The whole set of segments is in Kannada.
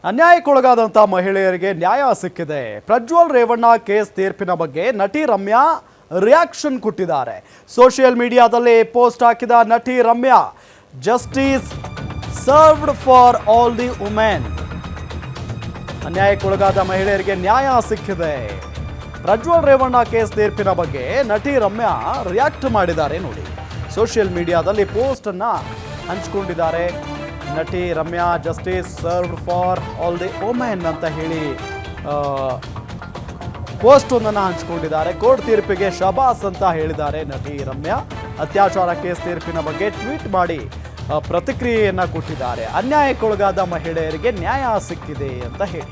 ಅನ್ಯಾಯಕ್ಕೊಳಗಾದಂಥ ಮಹಿಳೆಯರಿಗೆ ನ್ಯಾಯ ಸಿಕ್ಕಿದೆ. ಪ್ರಜ್ವಲ್ ರೇವಣ್ಣ ಕೇಸ್ ತೀರ್ಪಿನ ಬಗ್ಗೆ ನಟಿ ರಮ್ಯಾ ರಿಯಾಕ್ಷನ್ ಕೊಟ್ಟಿದ್ದಾರೆ. ಸೋಷಿಯಲ್ ಮೀಡಿಯಾದಲ್ಲಿ ಪೋಸ್ಟ್ ಹಾಕಿದ ನಟಿ Ramya, justice served for all the women. ಅನ್ಯಾಯಕ್ಕೊಳಗಾದ ಮಹಿಳೆಯರಿಗೆ ನ್ಯಾಯ ಸಿಕ್ಕಿದೆ. ಪ್ರಜ್ವಲ್ ರೇವಣ್ಣ ಕೇಸ್ ತೀರ್ಪಿನ ಬಗ್ಗೆ ನಟಿ ರಮ್ಯಾ ರಿಯಾಕ್ಟ್ ಮಾಡಿದ್ದಾರೆ ನೋಡಿ. ಸೋಷಿಯಲ್ ಮೀಡಿಯಾದಲ್ಲಿ ಪೋಸ್ಟ್ ಅನ್ನ ಹಂಚಿಕೊಂಡಿದ್ದಾರೆ. ನಟಿ Ramya, justice served for all the women ಅಂತ ಹೇಳಿ ಪೋಸ್ಟ್ ಒಂದನ್ನು ಹಂಚಿಕೊಂಡಿದ್ದಾರೆ. ಕೋರ್ಟ್ ತೀರ್ಪಿಗೆ ಶಬಾಸ್ ಅಂತ ಹೇಳಿದ್ದಾರೆ ನಟಿ ರಮ್ಯಾ. ಅತ್ಯಾಚಾರ ಕೇಸ್ ತೀರ್ಪಿನ ಬಗ್ಗೆ ಟ್ವೀಟ್ ಮಾಡಿ ಪ್ರತಿಕ್ರಿಯೆಯನ್ನ ಕೊಟ್ಟಿದ್ದಾರೆ. ಅನ್ಯಾಯಕ್ಕೊಳಗಾದ ಮಹಿಳೆಯರಿಗೆ ನ್ಯಾಯ ಸಿಕ್ಕಿದೆ ಅಂತ ಹೇಳಿ.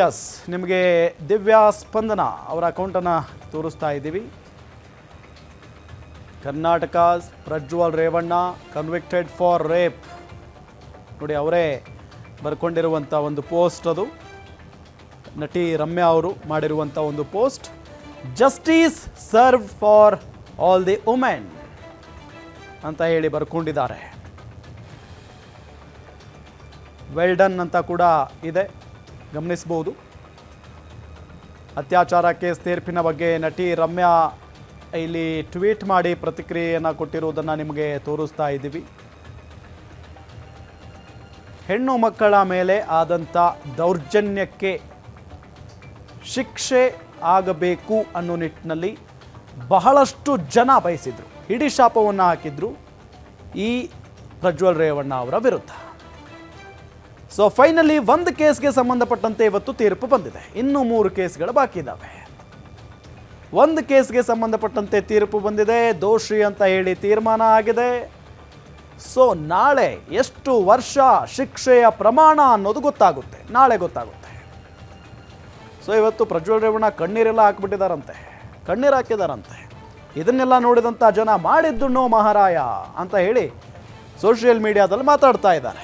ಎಸ್, ನಿಮಗೆ ದಿವ್ಯಾ ಸ್ಪಂದನ ಅವರ ಅಕೌಂಟನ್ನು ತೋರಿಸ್ತಾ ಇದ್ದೀವಿ. Karnataka Prajwal Revanna convicted for rape ನೋಡಿ, ಅವರೇ ಬರ್ಕೊಂಡಿರುವಂಥ ಒಂದು ಪೋಸ್ಟ್. ಅದು ನಟಿ ರಮ್ಯಾ ಅವರು ಮಾಡಿರುವಂಥ ಒಂದು post. Justice serve for all the women ಅಂತ ಹೇಳಿ ಬರ್ಕೊಂಡಿದ್ದಾರೆ. ವೆಲ್ ಡನ್ ಅಂತ ಕೂಡ ಇದೆ, ಗಮನಿಸಬಹುದು. ಅತ್ಯಾಚಾರ ಕೇಸ್ ತೀರ್ಪಿನ ಬಗ್ಗೆ ನಟಿ ರಮ್ಯಾ ಇಲ್ಲಿ ಟ್ವೀಟ್ ಮಾಡಿ ಪ್ರತಿಕ್ರಿಯೆಯನ್ನು ಕೊಟ್ಟಿರುವುದನ್ನು ನಿಮಗೆ ತೋರಿಸ್ತಾ ಇದ್ದೀವಿ. ಹೆಣ್ಣು ಮಕ್ಕಳ ಮೇಲೆ ಆದಂಥ ದೌರ್ಜನ್ಯಕ್ಕೆ ಶಿಕ್ಷೆ ಆಗಬೇಕು ಅನ್ನೋ ನಿಟ್ಟಿನಲ್ಲಿ ಬಹಳಷ್ಟು ಜನ ಬಯಸಿದ್ರು, ಹಿಡಿಶಾಪವನ್ನು ಹಾಕಿದ್ರು ಈ ಪ್ರಜ್ವಲ್ ರೇವಣ್ಣ ಅವರ ವಿರುದ್ಧ. ಸೊ ಫೈನಲಿ ಒಂದು ಕೇಸ್ಗೆ ಸಂಬಂಧಪಟ್ಟಂತೆ ಇವತ್ತು ತೀರ್ಪು ಬಂದಿದೆ. ಇನ್ನೂ 3 ಕೇಸ್ಗಳು ಬಾಕಿ ಇದ್ದಾವೆ. ಒಂದು ಕೇಸ್ಗೆ ಸಂಬಂಧಪಟ್ಟಂತೆ ತೀರ್ಪು ಬಂದಿದೆ, ದೋಷಿ ಅಂತ ಹೇಳಿ ತೀರ್ಮಾನ ಆಗಿದೆ. ಸೊ ನಾಳೆ ಎಷ್ಟು ವರ್ಷ ಶಿಕ್ಷೆಯ ಪ್ರಮಾಣ ಅನ್ನೋದು ಗೊತ್ತಾಗುತ್ತೆ, ನಾಳೆ ಗೊತ್ತಾಗುತ್ತೆ. ಸೊ ಇವತ್ತು ಪ್ರಜ್ವಲ್ ರೇವಣ್ಣ ಕಣ್ಣೀರೆಲ್ಲ ಹಾಕ್ಬಿಟ್ಟಿದಾರಂತೆ, ಕಣ್ಣೀರು ಹಾಕಿದಾರಂತೆ. ಇದನ್ನೆಲ್ಲ ನೋಡಿದಂಥ ಜನ ಮಾಡಿದ್ದು ನೋ ಮಹಾರಾಯ ಅಂತ ಹೇಳಿ ಸೋಷಿಯಲ್ ಮೀಡಿಯಾದಲ್ಲಿ ಮಾತಾಡ್ತಾ ಇದ್ದಾರೆ.